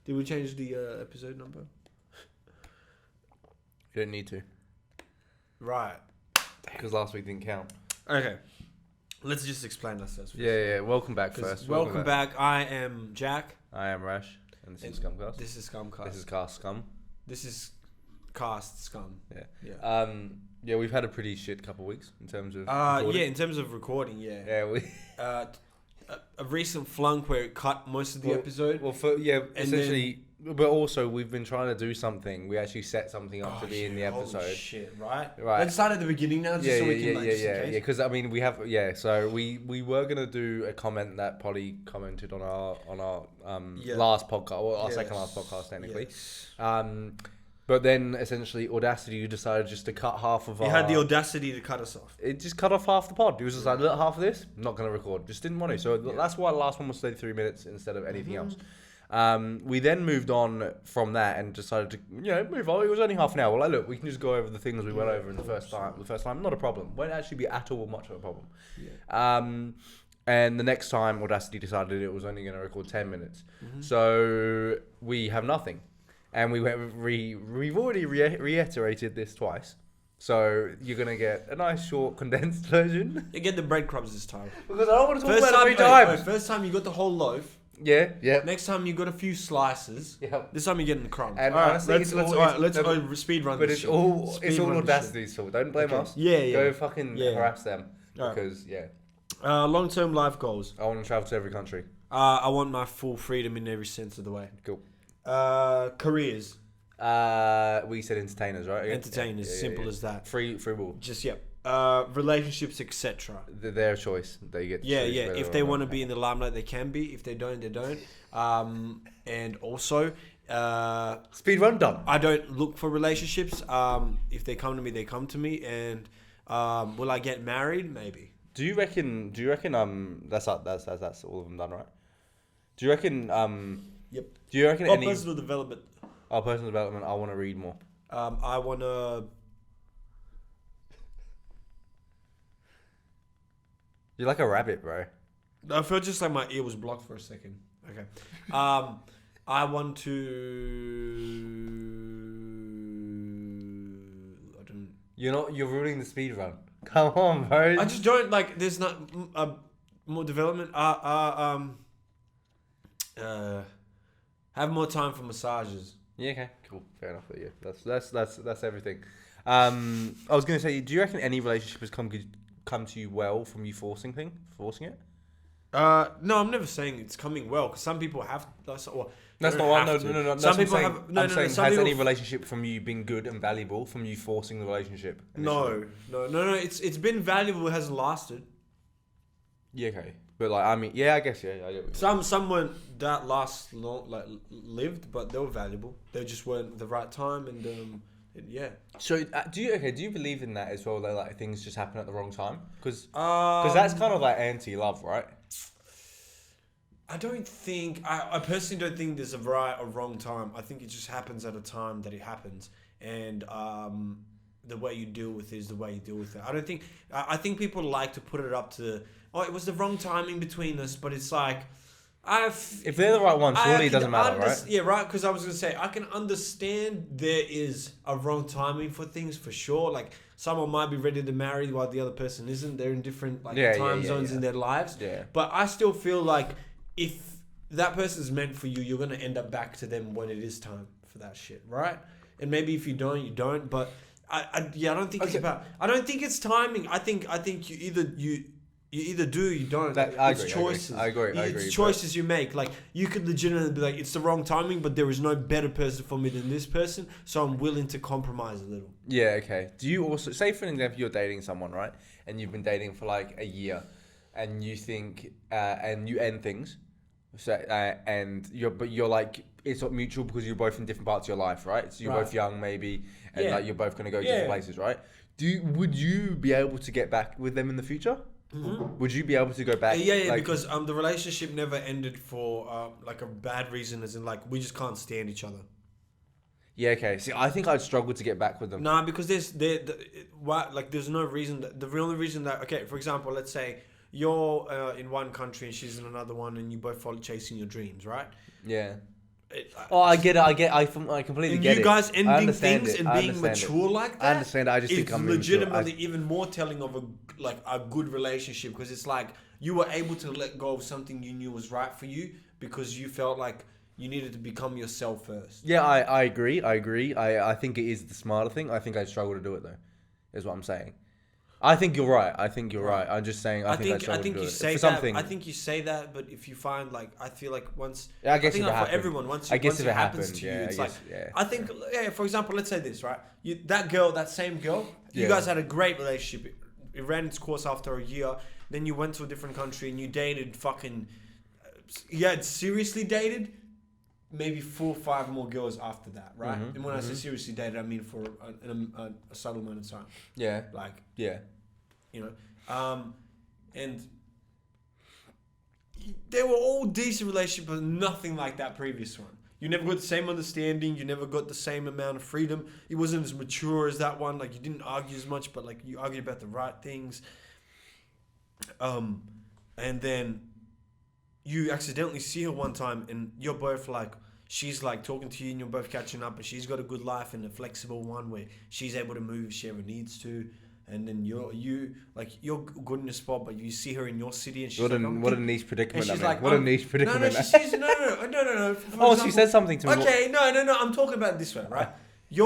Did we change the episode number? You don't need to. Right. Because last week didn't count. Okay. Let's just explain ourselves first. Yeah. Welcome back first. Welcome back. I am Jack. I am Rash. And this is ScumCast. This is ScumCast. This is Cast Scum. This is Cast Scum. Yeah. Yeah, we've had a pretty shit couple of weeks in terms of recording. In terms of recording, yeah. Yeah, we... a recent flunk where it cut most of the episode. Well, essentially... But also, we've been trying to do something. We actually set something up to be in the episode. Holy shit, right? Right. Let's start at the beginning now, just so we can Yeah, because I mean, we have so we were gonna do a comment that Polly commented on our last podcast, or our second last podcast technically. Yes. But then essentially Audacity decided just to cut half of our... It had the audacity to cut us off. It just cut off half the pod. It was just like, look, half of this, I'm not going to record. Just didn't want to. So that's why the last one was 33 minutes instead of anything else. We then moved on from that and decided to, move on. It was only half an hour. We're like, look, we can just go over the things we went over in the first time. Not a problem. Won't actually be at all much of a problem. Yeah. And the next time Audacity decided it was only going to record 10 minutes. So we have nothing. And we've already reiterated this twice. So you're going to get a nice short condensed version. You get the breadcrumbs this time. Because I don't want to talk about it 3 times. First time you got the whole loaf. Yeah. Next time you got a few slices. Yeah. This time you're getting the crumbs. And honestly, let's speed run but this. But it's all Audacity's fault. Don't blame us. Yeah. Go fucking harass them. Because, long-term life goals. I want to travel to every country. I want my full freedom in every sense of the way. Cool. Careers. We said entertainers, right? Entertainers, simple as that. Free will. Just relationships, etc. Their choice. They get. If they want to be in the limelight, they can be. If they don't, they don't. And also, speed run done. I don't look for relationships. If they come to me, they come to me. And will I get married? Maybe. Do you reckon? That's all of them done, right? Do you reckon? Yep. Do you reckon any personal development? Personal development. I want to read more. I want to. You're like a rabbit, bro. I felt just like my ear was blocked for a second. Okay. I want to. I don't. You're ruining the speed run. Come on, bro. I just don't like. There's not more development. Have more time for massages. Yeah. Okay. Cool. Fair enough. But yeah, that's everything. I was gonna say, do you reckon any relationship has come to you well from you forcing it? No, I'm never saying it's coming well because some people have. That's not what. No. Some people have. I'm saying has any relationship from you been good and valuable from you forcing the relationship? Initially? No. It's been valuable. It hasn't lasted. Yeah. Okay. But I guess I get it. Someone that last long lived, but they were valuable. They just weren't the right time, and So do you believe in that as well? That like things just happen at the wrong time? Because that's kind of like anti-love, right? I don't think I personally don't think there's a right or wrong time. I think it just happens at a time that it happens, and the way you deal with it is the way you deal with it. I think people like to put it up to it was the wrong timing between us, but it's like if they're the right ones, surely it doesn't matter, right? Yeah, right. Because I was gonna say I can understand there is a wrong timing for things for sure. Like someone might be ready to marry while the other person isn't. They're in different time zones in their lives. Yeah. But I still feel like if that person's meant for you, you're gonna end up back to them when it is time for that shit, right? And maybe if you don't, you don't. But I don't think it's about. I don't think it's timing. I think you either do or you don't. It's choices. I agree. It's choices you make. Like you could legitimately be like, it's the wrong timing, but there is no better person for me than this person, so I'm willing to compromise a little. Yeah. Okay. Do you also say, for example, you're dating someone, right? And you've been dating for like a year, and you think, and you end things, so and you're like it's not mutual because you're both in different parts of your life, right? So you're both young, maybe, and like you're both gonna go different places, right? Would you be able to get back with them in the future? Mm-hmm. Would you be able to go back? Because the relationship never ended for like a bad reason, as in like we just can't stand each other. Yeah, okay. See, I think I'd struggle to get back with them. Nah, because there's no reason. The only reason that, okay, for example, let's say you're in one country and she's in another one, and you both follow chasing your dreams, right? Yeah. I get it. I completely And get you it. guys I ending understand things it. and I being understand it. mature like that. I understand it. I just think it's I'm immature. legitimately even more telling of a good relationship, because it's like you were able to let go of something you knew was right for you because you felt like you needed to become yourself first. Yeah, I agree. I think it is the smarter thing. I think I struggle to do it though. Is what I'm saying. I think you're right. Right. I'm just saying. I think I struggle to do you it. say For that. something. I think you say that, but if you find like, I feel like once. Yeah, I guess think if it like for happened. everyone, once I guess once if it it happens happened, to you, yeah, it's I like guess, yeah. I think. Yeah, for example, let's say this, right? That same girl. You Yeah. guys had a great relationship. It ran its course after a year. Then you went to a different country and you dated fucking. You had seriously dated maybe 4 or 5 more girls after that, right? Mhm, And when I say seriously dated, I mean for a subtle amount of time, Yeah. like Yeah. you know, and they were all decent relationships, but nothing like that previous one. You never got the same understanding. You never got the same amount of freedom. It wasn't as mature as that one. Like you didn't argue as much, but like you argued about the right things. And then you accidentally see her one time, and you're both like, she's like talking to you, and you're both catching up, and she's got a good life and a flexible one where she's able to move if she ever needs to. And then you're good in a spot, but you see her in your city, and she's What a like, what a niche predicament. she's I mean, like, what a niche predicament. No, she sees, no. For Oh, example, she said something to me. Okay, no. I'm talking about it this way, right? You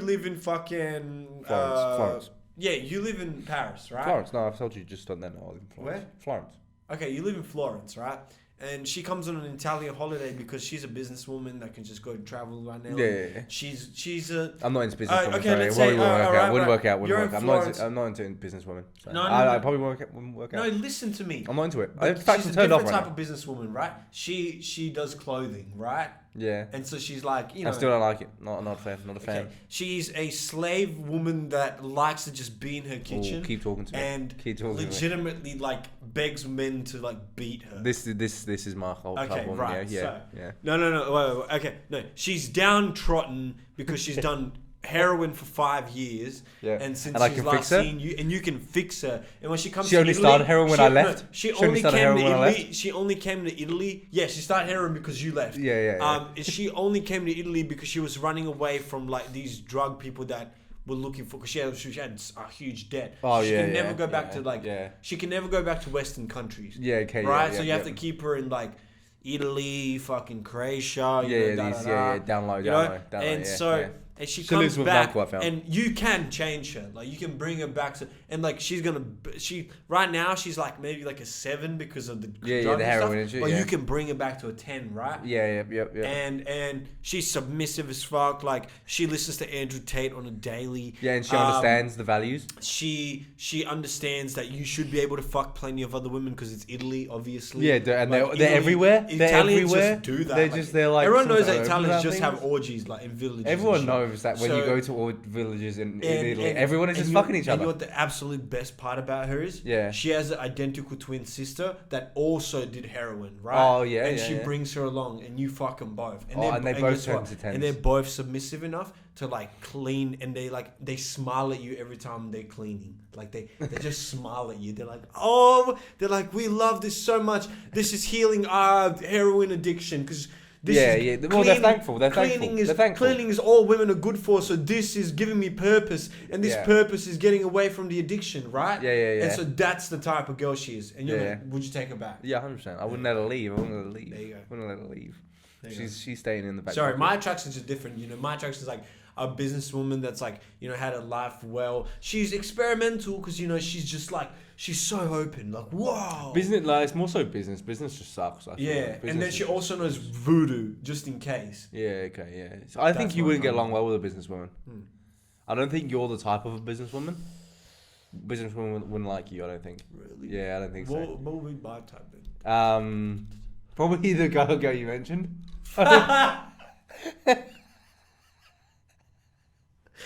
live in fucking Florence. Yeah, you live in Paris, right? Florence. No, I've told you just on that. No, I live in Florence. Where? Florence. Okay, you live in Florence, right? And she comes on an Italian holiday because she's a businesswoman that can just go and travel right now. Yeah. She's a. I'm not into businesswoman. okay, Sorry, let's it say, wouldn't work out. You're Wouldn't in work. Florence. I'm not into businesswoman. So No, I probably wouldn't work No, out. listen to me. I'm not into it. But In fact, she's I'm a turned off different right type now. of businesswoman, right? She does clothing, right? Yeah. And so she's like, you know. I still don't like it. Not a fan. Not a fan. Okay. She's a slave woman that likes to just be in her kitchen. Ooh, keep talking to me. And Keep talking to me. legitimately like begs men to like beat her. This is my whole Okay, type of right. woman. Yeah. So, Yeah. No. Wait. Okay, no. She's downtrodden because she's done heroin for 5 years. Yeah. And since And I she's can last fix her? seen you, and you can fix her. And when she comes She to only Italy, started heroin when I left? She She only only started came to heroin when I Italy. She only came to Italy. Yeah, she started heroin because you left. Yeah. She only came to Italy because she was running away from like these drug people that were looking for, because she had a huge debt. Oh, she yeah, can never yeah, go back yeah, to like yeah. she can never go back to Western countries. Yeah. Okay. Right, Yeah, so you have to keep her in like Italy, fucking Croatia. Down low. And yeah, so yeah. and she She comes lives with back, Uncle, I found. and you can change her. Like you can bring her back to, and like she right now she's like maybe like a 7 because of the drug the and heroin stuff, and shit, but yeah. you can bring her back to a 10, right? Yeah. And she's submissive as fuck. Like she listens to Andrew Tate on a daily. Yeah, and she understands the values. She understands that you should be able to fuck plenty of other women because it's Italy, obviously. Yeah, and Like, they're everywhere. Italians They're everywhere. just do that. They're like everyone knows some that sort of Italians just things. have orgies like in villages. Everyone and shit. knows that when you go to all villages in Italy, everyone is just fucking each And other. you know what the absolute best part about her is? Yeah. She has an identical twin sister that also did heroin, right? Oh, yeah, And yeah, she yeah. brings her along, and you fuck them both. And they both guess turn what? to 10s. And they're both submissive enough to like clean, and they smile at you every time they're cleaning. Like they just smile at you. They're like, oh, we love this so much. This is healing our heroin addiction because. Well, they're thankful. Cleaning is all women are good for. So this is giving me purpose, and this purpose is getting away from the addiction, right? Yeah. And so that's the type of girl she is. And would you take her back? Yeah, 100%. I wouldn't let her leave. There you go. Wouldn't let her leave. She's staying in the back. Sorry, my attractions are different. My attraction is like a businesswoman that's like had a life well. She's experimental because she's just like she's so open. Like whoa. Business, like it's more so business. Business just sucks. I feel like. And then she also knows voodoo just in case. Yeah. Okay. Yeah. So I think you wouldn't get along well with a businesswoman. I don't think you're the type of a businesswoman. Businesswoman wouldn't like you. I don't think. Really? Yeah, I don't think so. What would be my type then? Probably the girl you mentioned.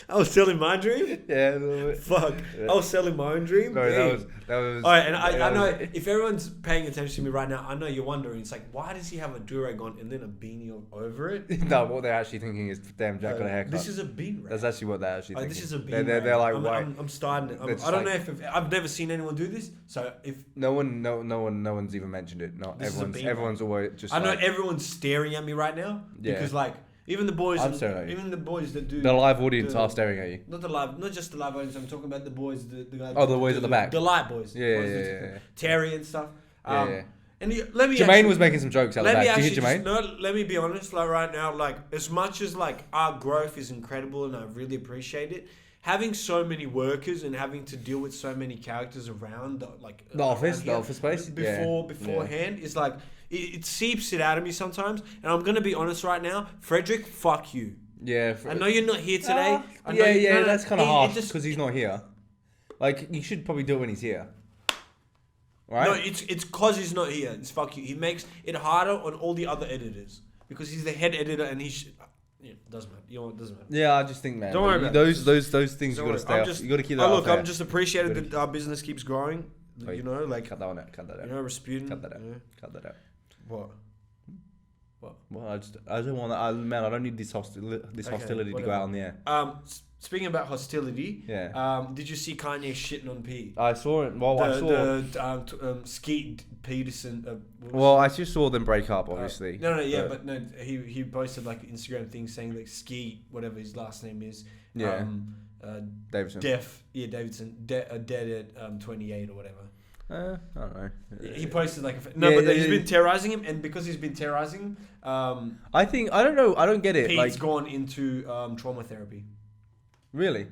I was selling my dream. Yeah, a little bit. Fuck. Yeah. I was selling my own dream. Sorry, that Damn. was. All right, and I know if everyone's paying attention to me right now, I know you're wondering. It's like, why does he have a do-rag on and then a beanie over it? No, what they're actually thinking is, damn, Jack got a haircut. This is a bean rag. That's actually what they're actually thinking. This is a bean they're rag. like, why? I'm starting. It's I don't like- know if I've never seen anyone do this. So if No one's even mentioned it. No, This is a bean everyone's always just. I know like, everyone's staring at me right now Yeah. because like even the boys, I'm staring at you. even the boys that do the live audience the- are staring at you. not just the live audience. I'm talking about the boys, the guys. Oh, the boys at the back. the light boys. Yeah, Boys yeah, that- yeah. Terry and stuff. Yeah. And let me. Jermaine actually- was making some jokes out the Let me back. Did you actually hear Jermaine? just, no, let me be honest. Like right now, like as much as like our growth is incredible and I really appreciate it, having so many workers and having to deal with so many characters around, like The office, around the here office space? Yeah. beforehand, is like it seeps it out of me sometimes. And I'm gonna be honest right now, Frederick, fuck you. Yeah. I know you're not here today. I know Yeah, no, that's kind of it harsh just- because he's not here. Like, you should probably do it when he's here. Right? No, it's cause he's not here. It's fuck you. He makes it harder on all the other editors because he's the head editor and yeah, doesn't matter. You know what? Doesn't matter. Yeah, I just think, man. Don't worry about those things Don't you got to worry. stay I'm off. just- You got to keep that Oh, off look, air. I'm just appreciated that our business keeps growing. Wait, You know, like cut that one out. Cut that out. you know, Rasputin. Cut that out. You know? Cut that out. What? Well, I don't want that. Man, I don't need this hostility to go whatever. out on the air. Speaking about hostility, Yeah. did you see Kanye shitting on P? I saw it. Well, I saw. Skeet Peterson. Well, I just saw them break up, obviously. But no, he posted like an Instagram thing saying like Skeet, whatever his last name is. Yeah. Davidson. Davidson, dead at 28 or whatever. I don't know. He posted like he's been terrorizing him, and because he's been terrorizing him, I don't know. I don't get it. Pete's Like, gone into trauma therapy. really,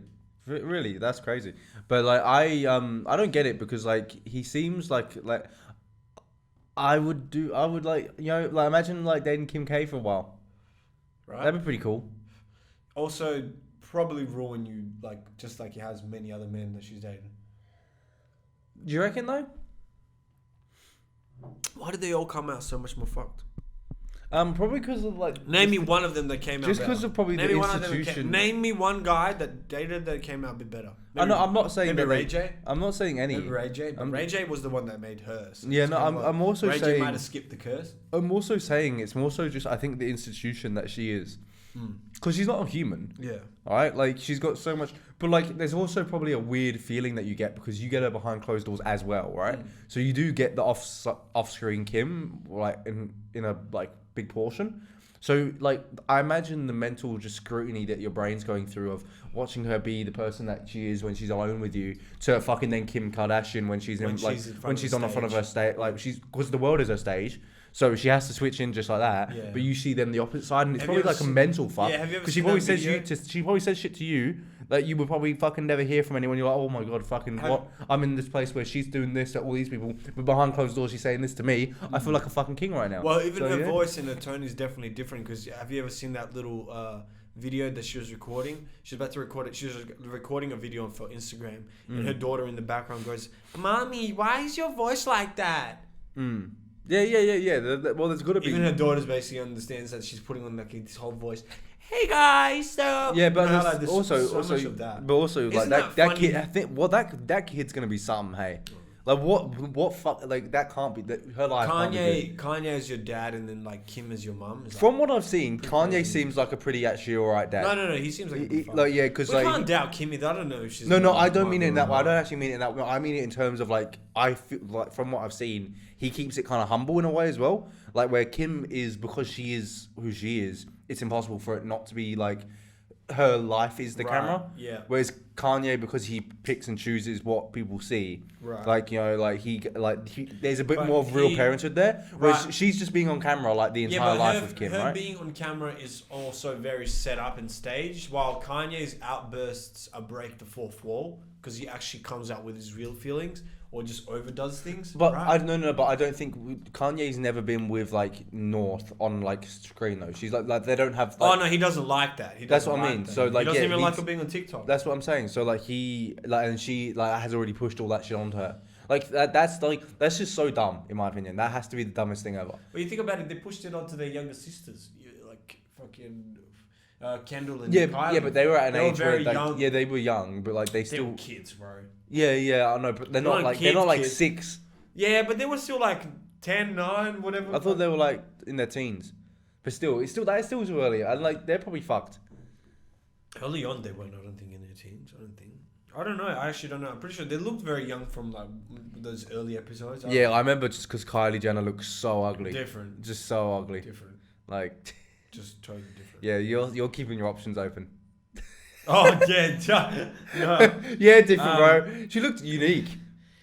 that's crazy. But like, I don't get it because like he seems like I would like, you know, like imagine like dating Kim K for a while. Right. That'd be pretty cool. Also, probably ruin you just like he has many other men that she's dating. Do you reckon though? Why did they all come out so much more fucked? Probably because of like. Name me one of them that came out Just better. because of probably Name the me one of them that institution. name me one guy that dated that came out a bit better. I know. I'm not saying maybe that Ray J. I'm not saying any. Maybe Ray J. But Ray J was the one that made her. So Yeah, it's no. kind of I'm also Ray J saying. might have skipped the curse. I'm also saying it's more so just I think the institution that she is, because she's not a human. Yeah. All right, like she's got so much, but like there's also probably a weird feeling that you get because you get her behind closed doors as well, right? So you do get the off-screen Kim, like in a like big portion. So like I imagine the mental just scrutiny that your brain's going through of watching her be the person that she is when she's alone with you to fucking then Kim Kardashian when she's in when she's on the front of her stage, like she's because the world is her stage. So she has to switch in just like that. Yeah. But you see them the opposite side, and it's Have probably you ever like a mental fuck. Yeah, have you ever Because seen she that video? she probably says shit to you that you would probably fucking never hear from anyone. You're like, oh my god, fucking what? I'm in this place where she's doing this to all these people, but behind closed doors she's saying this to me. I feel like a fucking king right now. Well, even So, her yeah. voice and her tone is definitely different. Because have you ever seen that little video that she was recording? She was about to record it. She was recording a video for Instagram, and her daughter in the background goes, "Mommy, why is your voice like that?" Yeah. Well, there's got to be. Even her daughter's basically understands that she's putting on like this whole voice. Hey guys, so Yeah, but you know, there's there's also so much of that. but also Isn't like that that funny? kid. I think that kid's gonna be something. Hey, like what fuck like that can't be that her life. Can't be good. Kanye is your dad, and then like Kim is your mum. Is From what I've seen, Kanye crazy. seems like a pretty actually alright dad. no, he seems like a good Like yeah, because we like can't doubt Kimmy. I don't know if she's. no, I don't mean it in that way. I don't actually mean it in that way. I mean it in terms of like I feel like from what I've seen, he keeps it kind of humble in a way as well. Like where Kim is because she is who she is, it's impossible for it not to be like her life is the Right, camera. yeah. Whereas Kanye, because he picks and chooses what people see, Right. like you know, like there's a bit But more of real he- parenthood there. Whereas Right. she's just being on camera like the entire life of Kim, her right? being on camera is also very set up and staged, while Kanye's outbursts break the fourth wall because he actually comes out with his real feelings or just overdoes things. But right? but I don't think Kanye's never been with like North on like screen though. She's like they don't have. Like, oh no, he doesn't like that. He That's doesn't what I like mean. that. So, like, he doesn't yeah, even like he's- her being on TikTok. That's what I'm saying. So like he like and she like has already pushed all that shit onto her. Like that's just so dumb in my opinion. That has to be the dumbest thing ever. But you think about it, they pushed it onto their younger sisters. Like fucking, Kendall and Yeah, Kylie. yeah, but they were at an They were age where very young. yeah, they were young, but like they They still were kids, bro. yeah, I know, but they're not like they're not like 6. Yeah, but they were still like 10, 9, whatever. I thought they were like in their teens, but still, it's still too early, and like they're probably fucked. Early on, they weren't. I don't think in their teens. I don't know. I actually don't know. I'm pretty sure they looked very young from like those early episodes. Yeah, I remember just because Kylie Jenner looks so ugly. Different. Just so ugly. Different. Like. Just totally different. Yeah, you're keeping your options open. Oh yeah, no. Yeah, different, bro. She looked unique.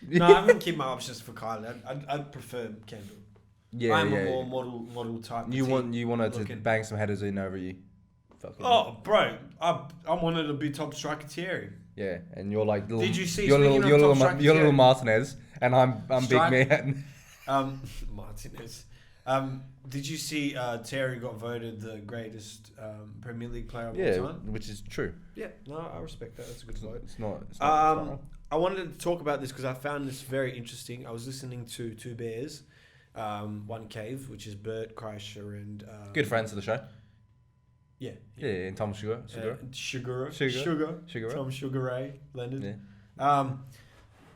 No, I haven't keep my options for Kylie. I'd prefer Kendall. Yeah, I'm a more model type. You want her to looking. bang some headers in over you. Fucking. Oh, bro, I wanted to be top striker Thierry. Yeah, and you're like little. Did you see? You're little Thierry, Martinez, and I'm big man. Martinez. Did you see Terry got voted the greatest Premier League player of all time? Which is true. Yeah, no, I respect that. That's a good vote. It's not I wanted to talk about this because I found this very interesting. I was listening to Two Bears, One Cave, which is Bert Kreischer and... good friends of the show. Yeah. Yeah, and Tom Sugar. Sugar. Tom Sugar Ray Leonard. Yeah.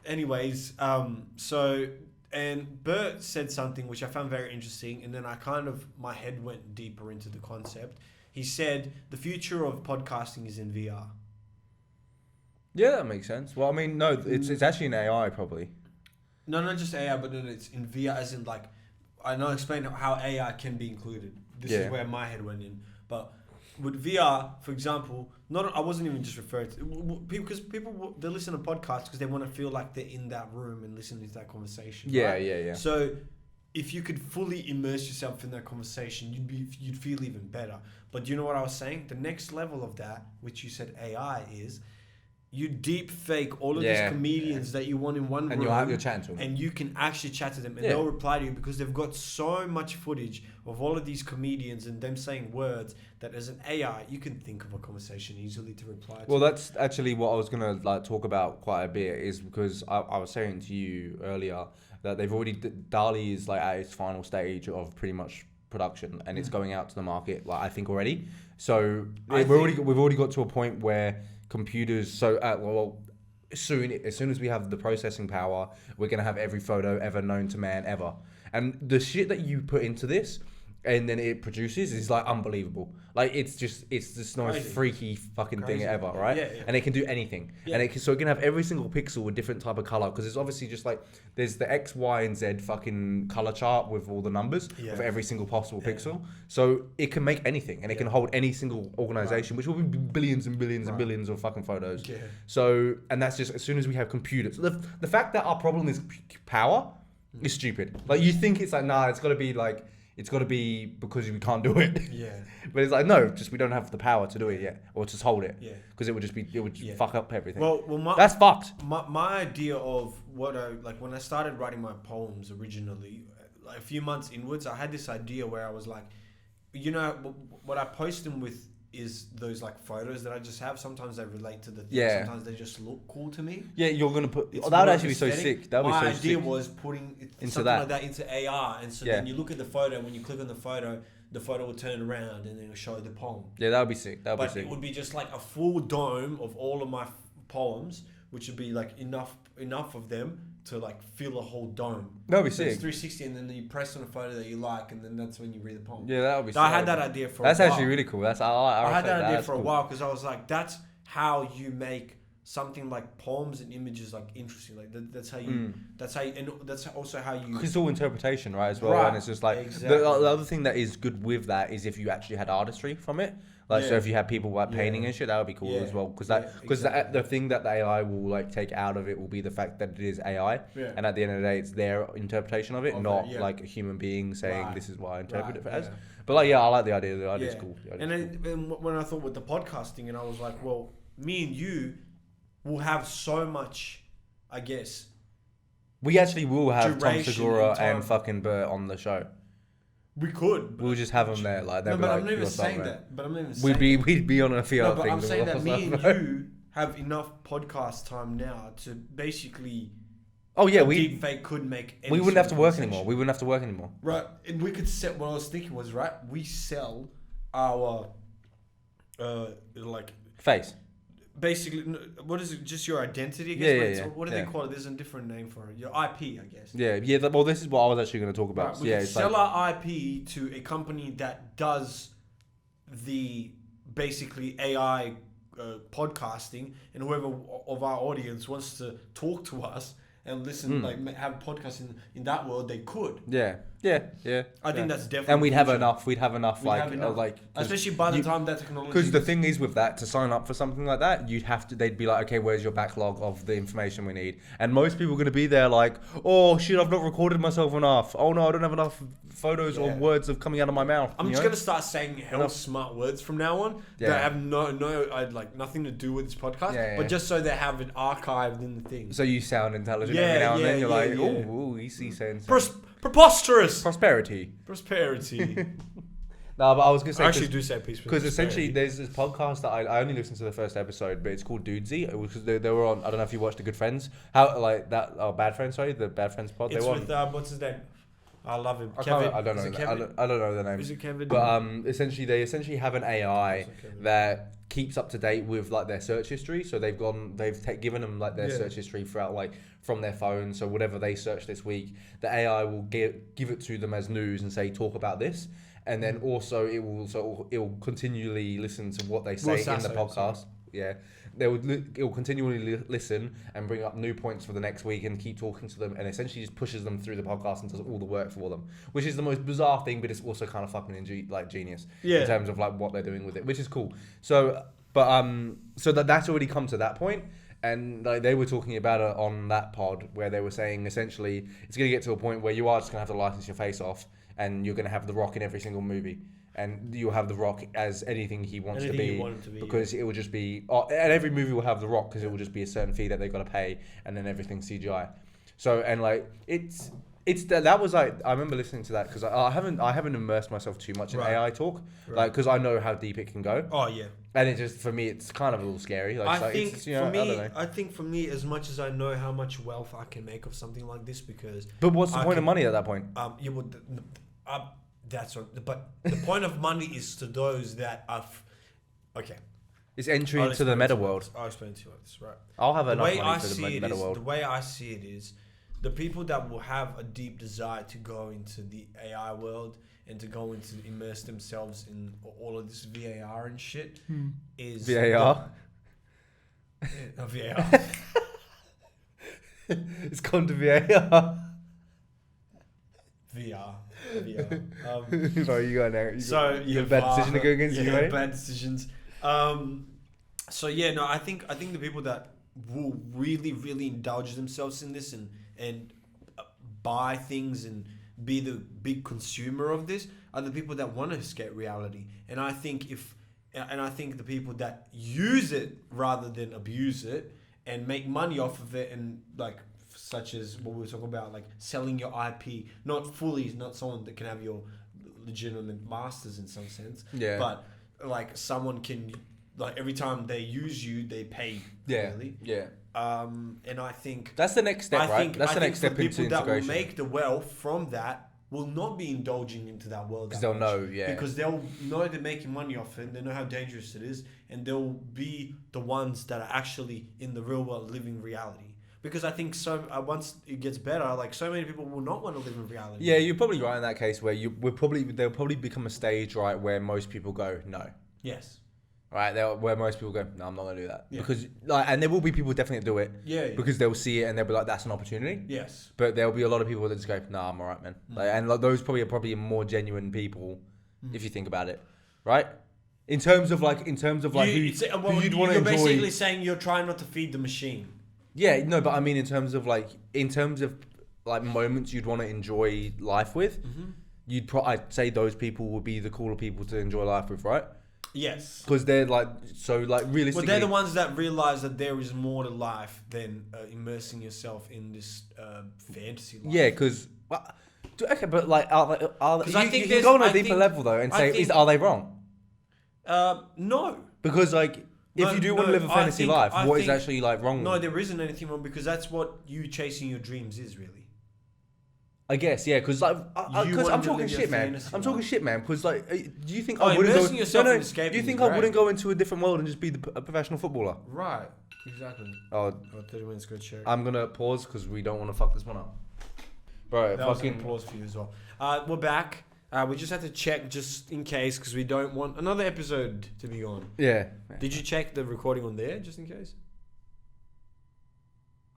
Anyways, and Bert said something which I found very interesting, and then my head went deeper into the concept. He said the future of podcasting is in VR. Yeah, that makes sense. Well, I mean, no, it's actually an AI probably. No, not just AI, but then it's in VR, as in like, I know explain how AI can be included. This is where my head went in, but with VR, for example, I wasn't even just referring to because people they listen to podcasts because they want to feel like they're in that room and listening to that conversation. Yeah, right? yeah. So if you could fully immerse yourself in that conversation, you'd feel even better. But you know what I was saying? The next level of that, which you said AI is, you deep fake all of these comedians that you want in one room, and you're chatting to them, and you can actually chat to them, and they'll reply to you because they've got so much footage of all of these comedians and them saying words that as an AI you can think of a conversation easily to reply to. Well, that's actually what I was gonna like talk about quite a bit, is because I was saying to you earlier that they've already DALL-E is like at its final stage of pretty much production, and it's going out to the market like I think already. So we've already got to a point where computers as soon as we have the processing power, we're gonna have every photo ever known to man ever, and the shit that you put into this and then it produces is like unbelievable. Like it's the most freaky fucking thing ever, right? Yeah. And it can do anything, and it can have every single pixel a different type of color, because it's obviously just like there's the X, Y, and Z fucking color chart with all the numbers of every single possible pixel. So it can make anything, and it can hold any single organization, which will be billions and billions and billions of fucking photos. Yeah. So, and that's just as soon as we have computers. The fact that our problem is power is stupid. Like you think it's like it's got to be because we can't do it. Yeah. But it's like, no, just we don't have the power to do it yet, or just hold it. Yeah. Because it would fuck up everything. Well, that's fucked. My idea of what when I started writing my poems originally, like a few months inwards, I had this idea where I was like, what I post them with is those like photos that I just have. Sometimes they relate to the thing. Yeah. Sometimes they just look cool to me. Yeah, you're gonna put. It's That would more actually be so aesthetic. sick. That would be so sick. My idea was putting something like that into AR, and so then you look at the photo. When you click on the photo will turn around and then it'll show the poem. Yeah, that would be sick. But it would be just like a full dome of all of my poems, which would be like enough of them to like fill a whole dome. That would be so sick. It's 360, and then you press on a photo that you like, and then that's when you read the poem. Yeah, that would be sick. I had that idea for That's a while. actually really cool. I had that idea for a cool. while because I was like, that's how you make something like poems and images like interesting. Like that's how you. And that's also how you. It's all interpretation, right? As well, Right, and it's just like exactly. the other thing that is good with that is if you actually had artistry from it. Like so, if you had people like painting and shit, that would be cool as well. Because the thing that the AI will like take out of it will be the fact that it is AI, and at the end of the day, it's their interpretation of it, not like a human being saying this is what I interpret it as. But like, I like the idea. The idea is cool. And when I thought with the podcasting, and I was like, well, me and you will have so much, I guess. We actually will have Tom duration Segura and fucking Bert on the show. We could. We'll just have them there, like no, but I'm not even saying that. But I'm not even saying we'd be on a few other but things. I'm saying that me and you have enough podcast time now to basically. Oh yeah, deep fake could make. We wouldn't have to work anymore. Right, and we could set. What I was thinking was we sell our like Face. basically, what is it? Just your identity, I guess. Yeah, but yeah, it's- yeah, What do yeah. they call it? There's a different name for it. Your IP, I guess. Yeah, yeah. Well, this is what I was actually going to talk about. Right, we Yeah, can it's sell like, our IP to a company that does the basically AI podcasting, and whoever of our audience wants to talk to us and listen, like have a podcast in that world, they could. yeah. I think that's definitely. And we'd have future. enough. We'd have enough. We'd like, have enough. like, Especially by the time that technology. Because the thing is with that, to sign up for something like that, you'd have to. They'd be like, okay, where's your backlog of the information we need? And most people are going to be there like, oh shit, I've not recorded myself enough. Oh no, I don't have enough photos or words of coming out of my mouth. I'm just gonna start saying hell smart words from now on that have like nothing to do with this podcast, but just so they have it archived in the thing. So you sound intelligent every now and then. You're like, yeah. oh, he's saying Preposterous. prosperity. No, but I was gonna say I actually do say peace because essentially there's this podcast that I only listened to the first episode, but it's called Dudesy. It was they were on. I don't know if you watched The Good Friends. How like that? Oh, Bad Friends. Sorry, the Bad Friends pod. It's they were with what's his name? I love him. Kevin. I don't Is know. it Kevin? I don't know the name. Is it Kevin? But essentially they have an AI that keeps up to date with like their search history. So they've given them like their search history throughout like from their phone. So whatever they search this week, the AI will give it to them as news and say talk about this. And then also it will continually listen to what they say in the podcast. Yeah, it will continually listen and bring up new points for the next week and keep talking to them, and essentially just pushes them through the podcast and does all the work for them, which is the most bizarre thing, but it's also kind of fucking genius in terms of like what they're doing with it, which is cool. So, so that's already come to that point. And like they were talking about it on that pod where they were saying essentially it's going to get to a point where you are just going to have to license your face off, and you're going to have The Rock in every single movie, and you'll have The Rock as anything he wants to be, because it will just be, and every movie will have The Rock because it will just be a certain fee that they've got to pay, and then everything's CGI. So and like that was like I remember listening to that because I haven't immersed myself too much in AI talk, like because I know how deep it can go. Oh yeah. And it just for me it's kind of a little scary. Like, I think for me, as much as I know how much wealth I can make of something like this, because. But what's the point of money at that point? You would. That's what. But the point of money is to those that are. Okay. It's entry into the meta world. I'll explain to you like this, right? I'll have enough money for the meta world. The way I see it is, the people that will have a deep desire to go into the AI world and to go into immerse themselves in all of this VAR and shit is VAR. VAR. It's gone to VAR. VR. No, you got now. You have a bad decision to go against you, right? Bad decisions. So yeah, no, I think the people that will really, really indulge themselves in this and buy things and be the big consumer of this are the people that want to escape reality. And I think the people that use it rather than abuse it and make money off of it, and like such as what we were talking about, like selling your IP, not someone that can have your legitimate masters in some sense, but like someone can, like every time they use you, they pay. Really. And I think that's the next step, right? That's the next step into integration. People that will make the wealth from that will not be indulging into that world because they'll know, because they'll know they're making money off it, and they know how dangerous it is, and they'll be the ones that are actually in the real world living reality. Because I think once it gets better, like so many people will not want to live in reality. Yeah, you're probably right in that case where there'll probably become a stage, right, where most people go no. Yes. Right, where most people go, no, I'm not gonna do that, because like, and there will be people definitely do it, because they'll see it and they'll be like, that's an opportunity. Yes, but there'll be a lot of people that just go, nah, I'm alright, man. Like, and like, those probably more genuine people, if you think about it, right? In terms of like who you'd want to enjoy. You're basically saying you're trying not to feed the machine. Yeah, no, but I mean in terms of moments you'd want to enjoy life with, I'd say those people would be the cooler people to enjoy life with, right? Yes, because they're like realistically. Well, they're the ones that realize that there is more to life than immersing yourself in this fantasy life. Yeah, because okay, but like, you can go on a deeper level though and say, are they wrong? No, because like if you do want to live a fantasy life, what is actually like wrong? No, there isn't anything wrong, because that's what you chasing your dreams is really. I guess, yeah, because like, You because want I'm to talking live your shit, man. fantasy I'm talking life. shit, man. Because like, do you think Oh, I wouldn't immersing go? yourself No, in no. escapism Do you think is I great. wouldn't go into a different world and just be a professional footballer? Right. Exactly. Oh, 30 minutes good show. I'm gonna pause because we don't want to fuck this one up. Bro, That was an fucking. applause for you as well. We're back. We just had to check just in case because we don't want another episode to be on. Yeah. Did you check the recording on there just in case?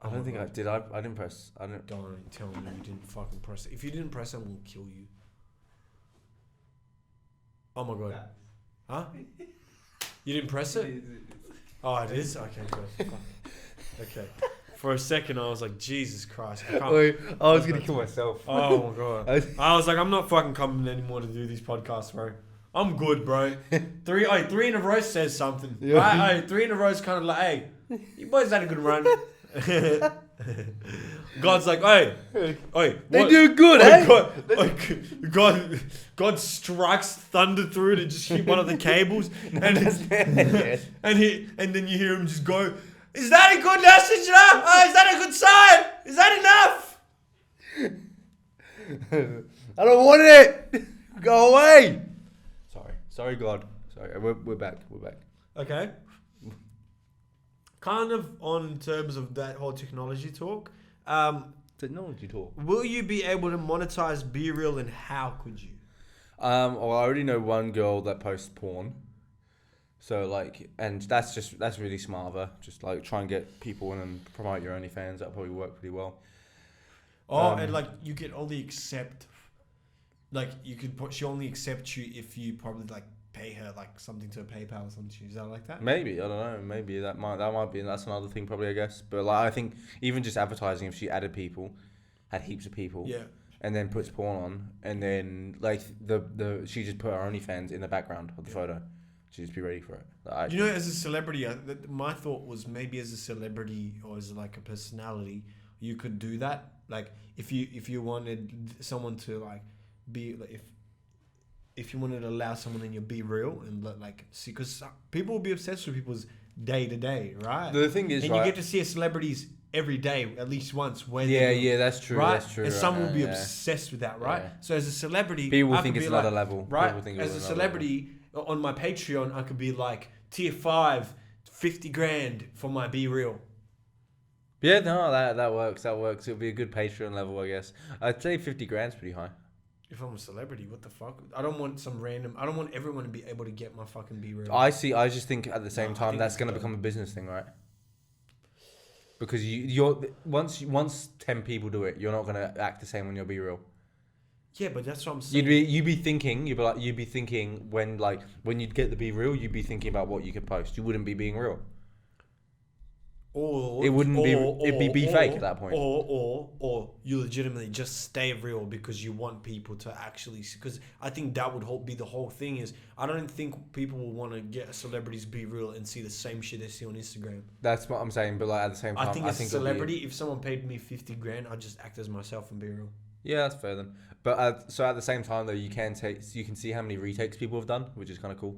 I don't think I did. I didn't press. I didn't. Don't tell me you didn't fucking press it. If you didn't press it, I'm gonna kill you. Oh my god. Huh? You didn't press it? Oh, it is? Okay, good. Fuck. Okay. For a second, I was like, Jesus Christ. I can't. Wait, I was gonna kill myself. Oh my god. I was like, I'm not fucking coming anymore to do these podcasts, bro. I'm good, bro. Three in a row says something. Yeah. Right? 3 in a row is kind of like, hey, you boys had a good run. God's like, hey, They do good, eh? God strikes thunder through to just hit one of the cables, and then you hear him just go, "Is that a good message? Is that a good sign? Is that enough?" I don't want it. Go away. Sorry, God. Sorry, we're back. Okay. Kind of on terms of that whole technology talk. Technology talk. Will you be able to monetize Be Real, and how could you? Well, I already know one girl that posts porn. So like, and that's really smart of her. Just like try and get people in and promote your OnlyFans. That'll probably work pretty well. Oh, and like you can only accept, like she only accepts you if you probably like pay her like something to a PayPal or something. Is that like that? Maybe, I don't know. Maybe that might be. That's another thing, probably, I guess. But like, I think even just advertising, if she had heaps of people, Yeah. and then puts porn on, and then like she just put her OnlyFans in the background of the photo. She just be ready for it. Like, You know, as a celebrity, my thought was maybe as a celebrity or as like a personality, you could do that. Like if you wanted someone to like be like if you wanted to allow someone in your Be Real and like see, because people will be obsessed with people's day to day, right? the thing is, and right, you get to see celebrities every day at least once. yeah, that's true. Right, That's true. and right, someone will be yeah. obsessed with that, right? Yeah. So as a celebrity, People I think could it's be another like, level. right? People think As a it's another celebrity on my Patreon, I could be like tier 5, 50 grand for my Be Real. level. Yeah, no, that works. That works. It'll be a good Patreon level, I guess. I'd say 50 grand's pretty high. If I'm a celebrity, what the fuck? I don't want I don't want everyone to be able to get my fucking Be Real. I just think at the same No, I time think that's it's going to dope. become a business thing, right? Because you're once 10 people do it, you're not going to act the same when you're Be Real. Yeah, but that's what I'm saying. You'd be thinking when you'd get the Be Real, you'd be thinking about what you could post. You wouldn't be being real. It'd be fake at that point. Or you legitimately just stay real because you want people to actually, because I think that would be the whole thing is, I don't think people will want to get celebrities Be Real and see the same shit they see on Instagram. That's what I'm saying, but like at the same time, I think as a it'll be- celebrity, if someone paid me 50 grand, I'd just act as myself and Be Real. Yeah, that's fair then. But so at the same time though, you can see how many retakes people have done, which is kind of cool.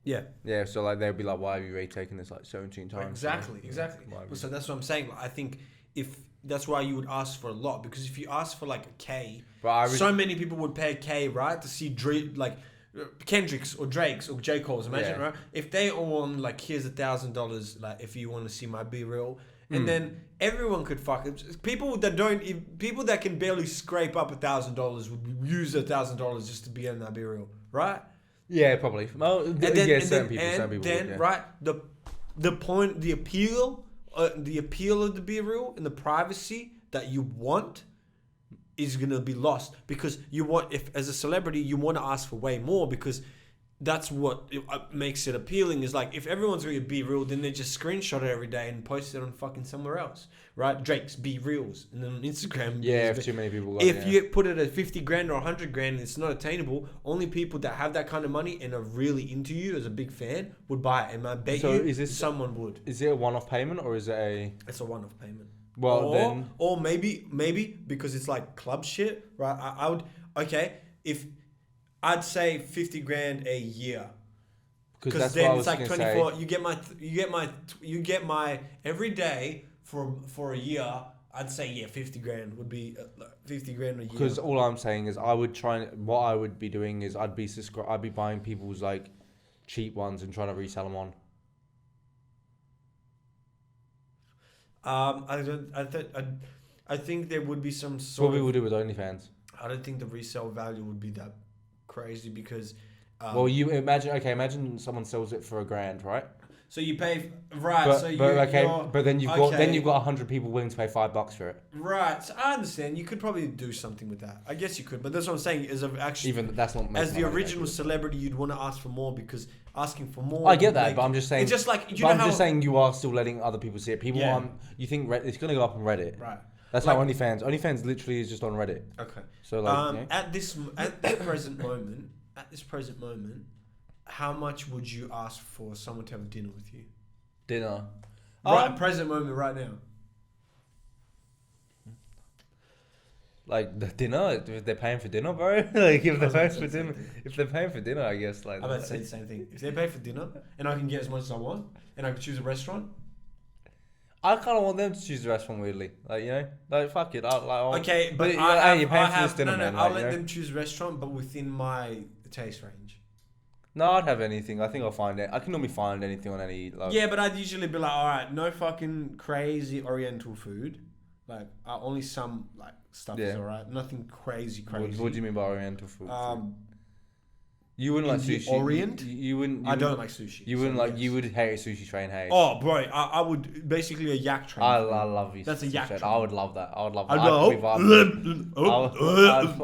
Yeah. Yeah, so like they'll be like, why are you retaking this like 17 times? Exactly. Why So that's what I'm saying. Like, I think if that's why you would ask for a lot, because if you ask for like a K, so many people would pay a K, right, to see like Kendrick's or Drake's or J. Cole's. Imagine, right? If they all on like, here's $1,000, like if you want to see my Be Real, and then everyone could fuck it. People that can barely scrape up $1,000 would use $1,000 just to be in that Be Real, right? Yeah, probably. Well, certain people. Then, right, the appeal of the Be Real and the privacy that you want is gonna be lost, because you want, if as a celebrity you want to ask for way more, because that's what makes it appealing. Is like, if everyone's going to Be Real, then they just screenshot it every day and post it on fucking somewhere else, right? Drake's Be Reals, and then on Instagram. Yeah, if too many people got if you put it at 50 grand or 100 grand, it's not attainable. Only people that have that kind of money and are really into you as a big fan would buy it, and I bet someone would. Is it a one-off payment or is it a? It's a one-off payment. Well, or maybe because it's like club shit, right? I would, okay, if I'd say 50 grand a year, because then it's like 24. You get my every day for a year. I'd say 50 grand would be 50 grand a year. Because all I'm saying is what I would be doing is I'd be buying people's like cheap ones and trying to resell them on. I think there would be some That's sort what of. people do with OnlyFans. I don't think the resale value would be that crazy because. Well, you imagine someone sells it for $1,000, right? So you pay right. But then you've got 100 people willing to pay $5 for it. Right. So I understand. You could probably do something with that. I guess you could, but that's what I'm saying. Is actually Even that's not as the original celebrity, you'd want to ask for more because asking for more. I get that, but I'm just saying. It's just like just saying you are still letting other people see it. People you think it's gonna go up on Reddit, right? That's like, how OnlyFans literally is just on Reddit. Okay. So like, at this present moment, how much would you ask for someone to have dinner with you? Dinner. Right, present moment, right now. Like the dinner, if they're paying for dinner, bro. Like if they're paying for dinner, I guess like. I'm about to say the same thing. If they pay for dinner and I can get as much as I want and I can choose a restaurant. I kind of want them to choose the restaurant weirdly, like like fuck it. Okay, but you're paying for this dinner, man. I'll let them choose a restaurant, but within my taste range. No, I'd have anything. I think I'll find it. I can normally find anything on any. Like, yeah, but I'd usually be like, all right, no fucking crazy Oriental food. Like only some like stuff is alright. Nothing crazy. What do you mean by Oriental food? You wouldn't like sushi. Orient? You wouldn't. I don't like sushi. You wouldn't like. Yes. You would hate a sushi train. Hey. Oh, bro, I would basically a yak train. I love you. That's a yak train. I would love that. I would love that.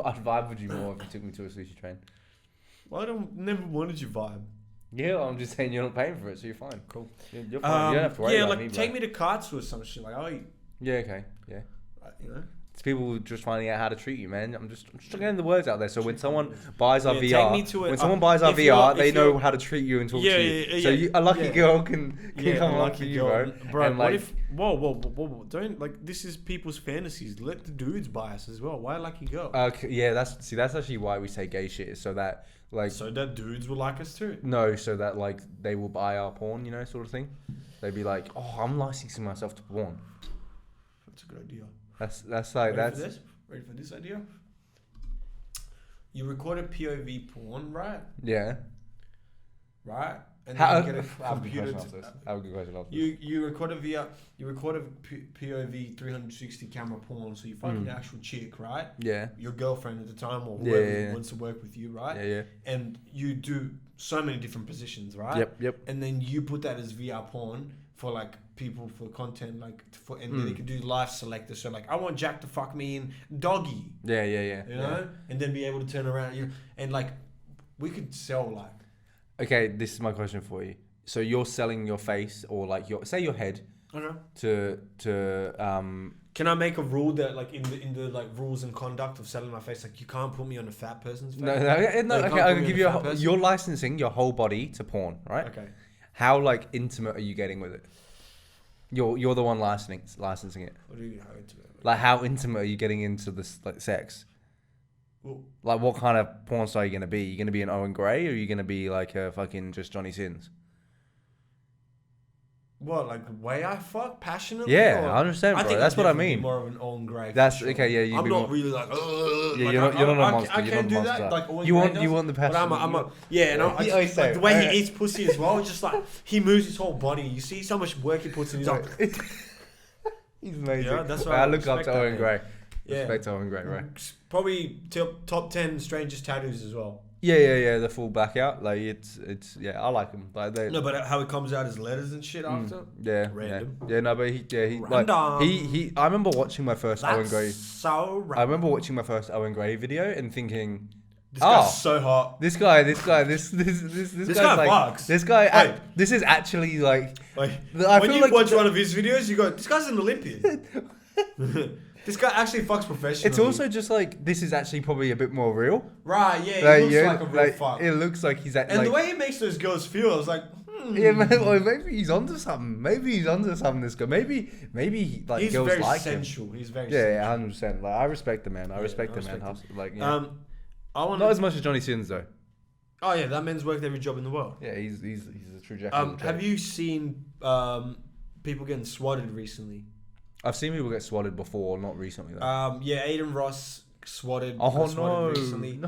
I'd vibe with you more if you took me to a sushi train. Well, I never wanted you vibe. Yeah, I'm just saying you're not paying for it, so you're fine. Cool. You're fine. You don't have to worry about me, take me to Karts or some shit. Like, yeah, okay, yeah. You know. It's people just finding out how to treat you, man. I'm just getting the words out there. So when someone buys our VR, someone buys our VR, they know how to treat you and talk to you. So a lucky girl can come up to you, bro. Bro, and what if? Whoa! Don't like. This is people's fantasies. Let the dudes buy us as well. Why lucky girl? Yeah, that's actually why we say gay shit, is so that like. So that dudes will like us too. No, so that like they will buy our porn, sort of thing. They'd be like, oh, I'm licensing myself to porn. That's a good idea. That's like that's. Ready for this idea? You record a POV porn, right? Yeah. Right. And then you get a computer. You record a POV 360 camera porn, so you find an actual chick, right? Yeah. Your girlfriend at the time or whoever wants to work with you, right? Yeah. And you do so many different positions, right? Yep. And then you put that as VR porn for like people for content, like and then they can do live selector. So like, I want Jack to fuck me in doggy. Yeah. You know, and then be able to turn around. And like, we could sell like. Okay, this is my question for you. So you're selling your face or like your head to Can I make a rule that like in the like rules and conduct of selling my face, like you can't put me on a fat person's face? No. Okay, I'll give you you're licensing your whole body to porn, right? Okay. How like intimate are you getting with it? You're the one licensing it. What do you mean how intimate? Like how intimate are you getting into this like sex? Well, like what kind of porn star are you gonna be? You gonna be an Owen Gray or are you gonna be like a fucking just Johnny Sins? What, like the way I fuck passionately? Yeah, I understand, bro. That's what I mean. More of an Owen Gray. That's okay. Yeah, I'm not really like. Yeah, you're not a monster. I can't do that. Like you want the passion. But I'm a and like the way he eats pussy as well. Just like he moves his whole body. You see so much work he puts in. He's like, he's amazing. Yeah, that's why I look up to Owen Gray. Yeah. Respect to Owen Gray, right? Probably top 10 strangest tattoos as well. Yeah. The full blackout, like it's I like him. Like no, but how it comes out as letters and shit after. Yeah, random. Yeah, no, but he. I remember watching my first Owen Gray. So random. I remember watching my first Owen Gray video and thinking, this guy's so hot. This guy, this guy like, fucks. This guy, this is actually like. When you watch one of his videos, you go, this guy's an Olympian. This guy actually fucks professionally. It's also just like, this is actually probably a bit more real. Right, yeah, he looks like a real fuck. It looks like he's actually. And the way he makes those girls feel, I was like, Yeah, maybe he's onto something. This guy. Maybe like he's girls very like sensual. him. He's very sensual. Yeah, 100%. Like I respect the man. I respect the man. Like, yeah. Not as much as Johnny Sins though. Oh yeah, that man's worked every job in the world. Yeah, he's a true jack. Have you seen people getting swatted recently? I've seen people get swatted before, not recently though. Yeah, Aiden Ross got swatted recently.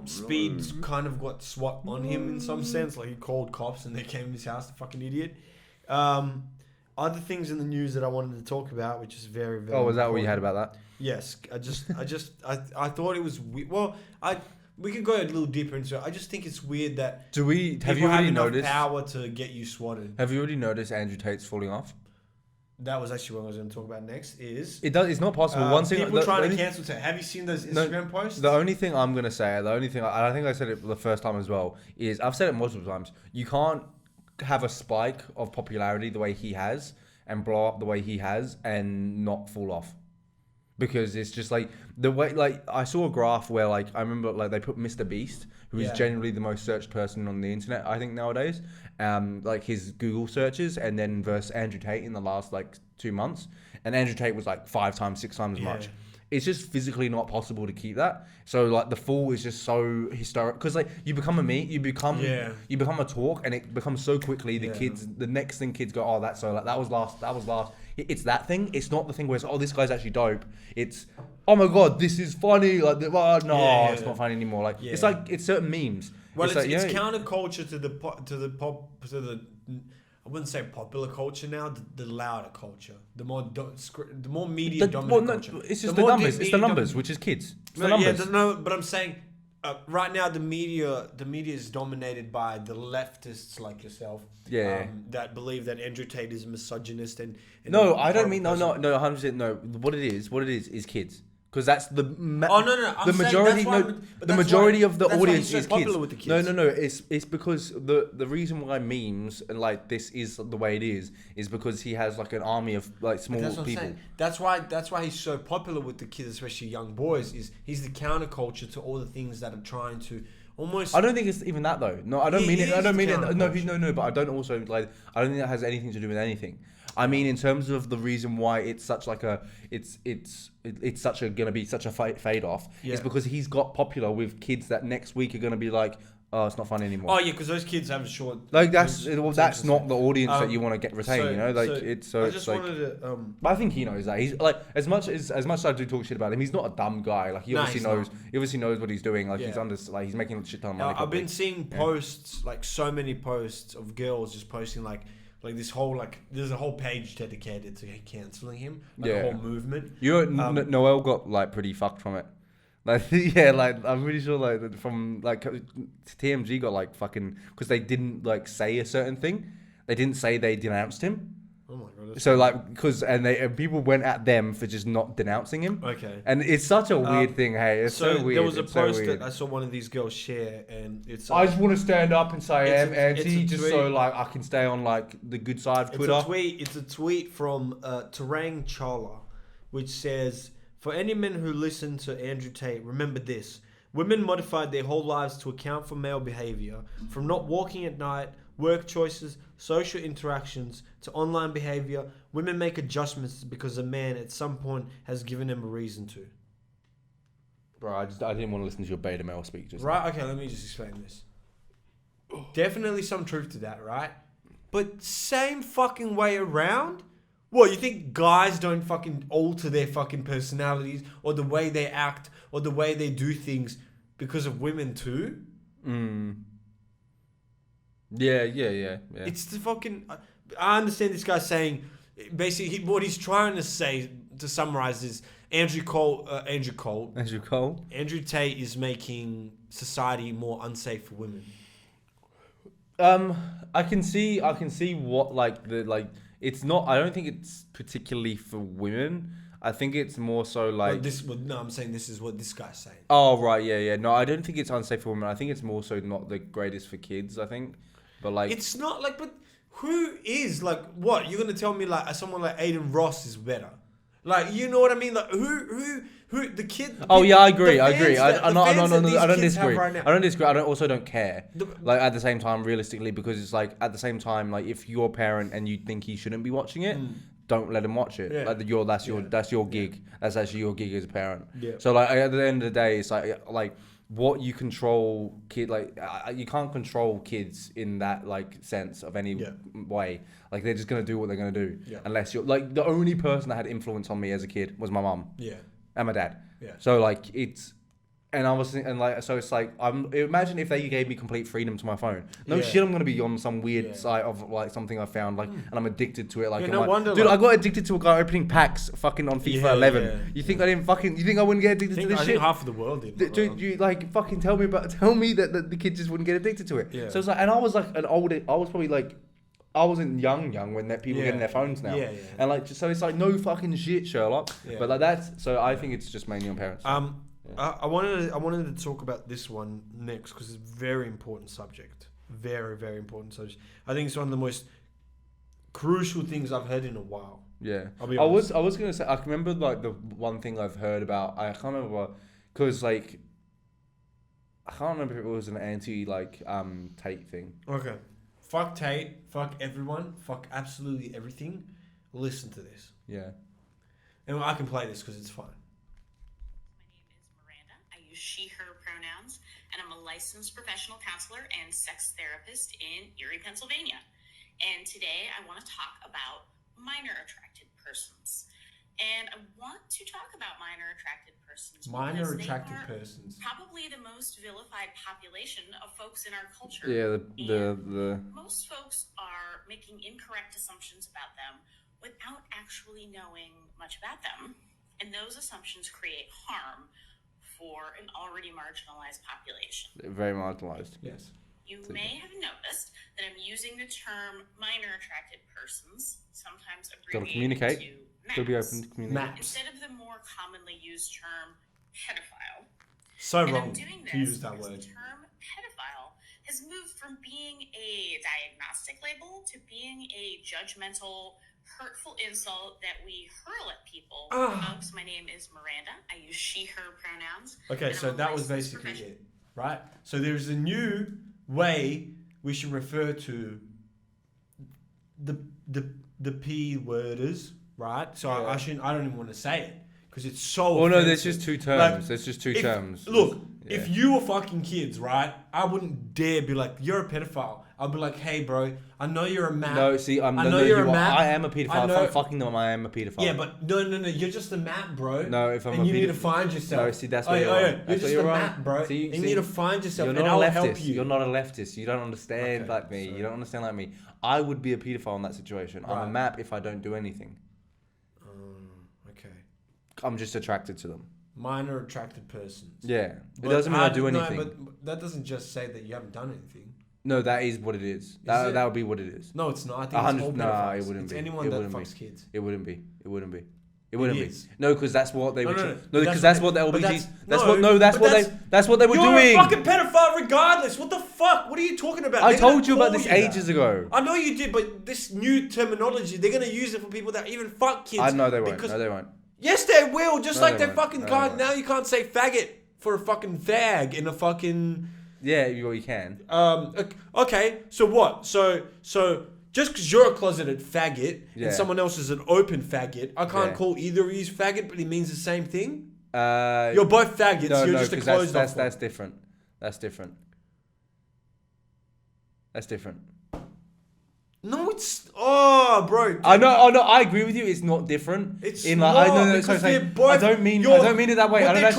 Speed's kind of got SWAT on him in some sense. Like he called cops and they came to his house, the fucking idiot. Other things in the news that I wanted to talk about, which is very, very. Oh, was that important. what you had about that? Yes, I thought it was weird. Well, we could go a little deeper into it. I just think it's weird that Have you already noticed power to get you swatted? Have you already noticed Andrew Tate's falling off? That was actually what I was going to talk about next. It's not possible. One thing people trying to cancel Tate. Have you seen those Instagram posts? The only thing I'm gonna say, I think I said it the first time as well, is I've said it multiple times. You can't have a spike of popularity the way he has and blow up the way he has and not fall off. Because it's just like the way, like I saw a graph where like I remember like they put Mr. Beast, who is generally the most searched person on the internet, I think nowadays, like his Google searches, and then versus Andrew Tate in the last like 2 months, and Andrew Tate was like 5 times, 6 times as much. It's just physically not possible to keep that. So like the fall is just so historic because like you become a meme, you become a talk, and it becomes so quickly. The next thing kids go, oh, that's so like that was last. It's that thing. It's not the thing where it's, oh, this guy's actually dope. It's, oh my god, this is funny. Like it's not funny anymore. Like it's like it's certain memes. Well, it's like, counterculture to the I wouldn't say popular culture now, the louder culture, the more media dominant culture. It's just the numbers. It's the numbers, which is kids. It's the numbers. Yeah, but I'm saying right now the media is dominated by the leftists like yourself. That believe that Andrew Tate is a misogynist and no, I don't mean no, 100% no. What it is kids. Because that's the majority of the audience is kids. With the kids. No. It's because the reason why memes and like this is the way it is because he has like an army of like small people. That's why he's so popular with the kids, especially young boys. Is he's the counterculture to all the things that are trying to almost. I don't think it's even that though. No, I don't mean it. I don't mean it. No. But I don't also like. I don't think that has anything to do with anything. I mean, in terms of the reason why it's such like a, it's gonna be such a fade off, is because he's got popular with kids that next week are gonna be like, oh, it's not fun anymore. Oh yeah, because those kids have a short. Like that's not the audience that you want to get retained. You know, like it's so. I just wanted to. But I think he knows that he's like as much as I do talk shit about him, he's not a dumb guy. Like he obviously knows. He obviously knows what he's doing. Like he's making a shit ton of money. I've been seeing posts like so many posts of girls just posting like this whole there's a whole page dedicated to cancelling him, a whole movement. Noel got like pretty fucked from it. Like like I'm pretty sure like from like TMG got like fucking because they didn't like say a certain thing. They didn't say they denounced him. Oh my god! So like because and people went at them for just not denouncing him. Okay. And it's such a weird thing. Hey, it's so weird. There was a post that I saw one of these girls share, and it's. I just want to stand up and say I am anti, just so like I can stay on like the good side of Twitter. It's a tweet from Tarang Chawla, which says, "For any men who listen to Andrew Tate, remember this: women modified their whole lives to account for male behavior, from not walking at night, work choices, social interactions, to online behavior. Women make adjustments because a man at some point has given them a reason to." Bro, I didn't want to listen to your beta male speak just right. Okay, let me just explain this. Definitely some truth to that, right? But same fucking way around. What, you think guys don't fucking alter their fucking personalities or the way they act or the way they do things because of women too? Yeah. It's the fucking. I understand this guy saying, basically, what he's trying to say to summarize is Andrew Tate is making society more unsafe for women. I can see what it's not. I don't think it's particularly for women. I think it's more so like I'm saying this is what this guy's saying. Oh right, yeah. No, I don't think it's unsafe for women. I think it's more so not the greatest for kids. I think, but like it's not like. But who is like what? You're gonna tell me like someone like Aiden Ross is better? Like you know what I mean? Like who the kid? Oh yeah, I agree. I don't disagree. I don't disagree. I also don't care. Like at the same time, realistically, because it's like at the same time, like if you're a parent and you think he shouldn't be watching it. Don't let him watch it. Yeah. Like that's your gig. That's actually your gig as a parent. Yeah. So like at the end of the day, it's like what you control you can't control kids in that like sense of any way. Like they're just gonna do what they're gonna do unless you're like the only person that had influence on me as a kid was my mum and my dad. So like it's. And I was thinking, like, so it's like, imagine if they gave me complete freedom to my phone. No shit, I'm gonna be on some weird site of like something I found, like, and I'm addicted to it. Like, dude, I got addicted to a guy opening packs, fucking on FIFA 11. Yeah. You think I didn't fucking? You think I wouldn't get addicted to this I shit? think half of the world did. Dude, you like fucking tell me that the kid just wouldn't get addicted to it. Yeah. So it's like, and I was like I was probably like. I wasn't young when that people getting their phones now, and like so it's like no fucking shit, Sherlock. But like that's so I think it's just mainly on parents. I wanted to talk about this one next because it's a very important subject. Very, very important subject. I think it's one of the most crucial things I've heard in a while. Yeah. I'll be honest. I was gonna say I can remember like the one thing I've heard about. I can't remember because like I can't remember if it was an anti like Tate thing. Okay. Fuck Tate. Fuck everyone. Fuck absolutely everything. Listen to this. Yeah. And I can play this because it's fun. She, her pronouns, and I'm a licensed professional counselor and sex therapist in Erie, Pennsylvania. And today I want to talk about minor attracted persons. And I want to talk about minor attracted persons. Minor attracted persons. Probably the most vilified population of folks in our culture. Yeah, the most folks are making incorrect assumptions about them without actually knowing much about them. And those assumptions create harm for an already marginalized population. Very marginalized. Yes. You may have noticed that I'm using the term minor attracted persons, sometimes abbreviated to MAPS. Gotta be open to communicate. Instead of the more commonly used term pedophile. So And wrong I'm doing to this use that because word. the term pedophile has moved from being a diagnostic label to being a judgmental, hurtful insult that we hurl at people. Folks, my name is Miranda. I use she, her pronouns. Okay, so that was basically it, right? So there's a new way we should refer to the P worders, right? So I don't even want to say it because it's so. Well, no, offensive. there's just two terms. Like, there's just two terms. Look, if you were fucking kids, right? I wouldn't dare be like, you're a pedophile. I'd be like, hey, bro, I know you're a map. No, see, I am a paedophile. If I'm fucking them, I am a paedophile. Yeah, but no, you're just a map, bro. No, if I'm and a you need to find yourself. No, see, that's where you're wrong. You're just a map, bro. You need to find yourself, you're and not I'll a leftist. help you. You're not a leftist. You don't understand like me. Sorry. You don't understand like me. I would be a paedophile in that situation. Right. I'm a map if I don't do anything. Okay. I'm just attracted to them. Minor attracted persons. Yeah. It doesn't mean I do anything. No, but that doesn't just say that you haven't done anything. No, that is what it is. That would be what it is. No, it's not. I think it's all no, it wouldn't it's be. anyone that fucks kids. It wouldn't be. It wouldn't be. Is. No, because that's what they would. No, because that's what the LBGs. That's what they were You're doing. You're a fucking pedophile, regardless. What the fuck? What are you talking about? I told you about this ages ago. I know you did, but this new terminology, they're gonna use it for people that even fuck kids. I know they won't. No, they won't. Yes, they will. Just like they fucking can't. They now you can't say faggot for a fucking fag in a fucking. Yeah, you can. Okay. So what? So just because you're a closeted faggot and someone else is an open faggot, I can't call either of you faggot, but it means the same thing. You're both faggots. No, you're just a closed off. That's different. That's different. That's different. No, it's bro. Dude. I know. I agree with you. It's not different. It's not. Because they're both. I don't mean it that way. What they're